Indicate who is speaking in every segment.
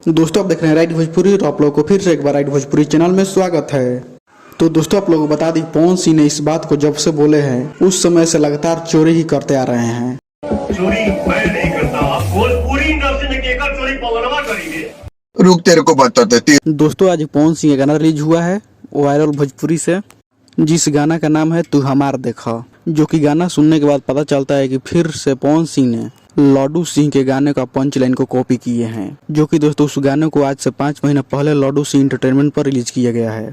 Speaker 1: दोस्तों आप देख रहे हैं राइट भोजपुरी। तो आप लोगों को फिर से एक बार राइट भोजपुरी चैनल में स्वागत है। तो दोस्तों आप लोगों को बता दी, पवन सिंह ने इस बात को जब से बोले हैं उस समय से लगातार चोरी ही करते आ रहे हैं।
Speaker 2: चोरी मैं नहीं करता, भोजपुरी इंडस्ट्री ने केकर चोरी पवनवा करेंगे।
Speaker 3: रुक तेरे को बता देती।
Speaker 1: दोस्तों आज पवन सिंह का गाना रिलीज हुआ है वायरल भोजपुरी से, जिस गाना का नाम है तू हमार देखा, जो कि गाना सुनने के बाद पता चलता है कि फिर से पवन सिंह ने लड्डू सिंह के गाने का पंच लाइन को कॉपी किए हैं, जो कि दोस्तों उस गाने को आज से 5 महीना पहले लड्डू सिंह एंटरटेनमेंट पर रिलीज किया गया है।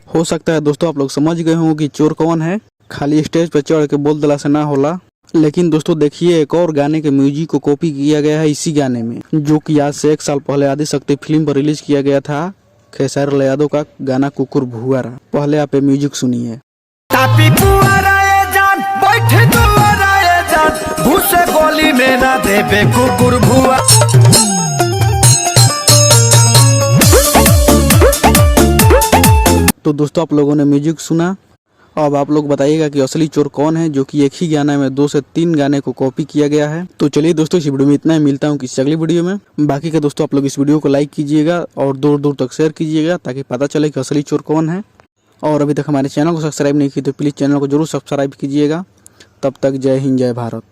Speaker 1: हो सकता है दोस्तों आप लोग समझ गए होंगे कि चोर कौन है, खाली स्टेज पर चढ़ के बोल दिला से ना होला। लेकिन दोस्तों देखिए, एक और गाने के म्यूजिक को कॉपी किया गया है इसी गाने में, जो कि आज से 1 साल पहले आदिशक्ति फिल्म पर रिलीज किया गया था, खेसारी लाल यादव का गाना कुकुर भुआरा। पहले आप म्यूजिक सुनिए।
Speaker 4: गोली में ना देबे कुकुर भुआ।
Speaker 1: तो दोस्तों आप लोगों ने म्यूजिक सुना, अब आप लोग बताइएगा कि असली चोर कौन है, जो कि एक ही गाने में 2 से 3 गाने को कॉपी किया गया है। तो चलिए दोस्तों इस वीडियो में इतना ही, मिलता हूँ किसी अगली वीडियो में। बाकी का दोस्तों आप लोग इस वीडियो को लाइक कीजिएगा और दूर दूर तक शेयर कीजिएगा, ताकि पता चले कि असली चोर कौन है। और अभी तक हमारे चैनल को सब्सक्राइब नहीं की तो प्लीज़ चैनल को जरूर सब्सक्राइब कीजिएगा। तब तक जय हिंद जय भारत।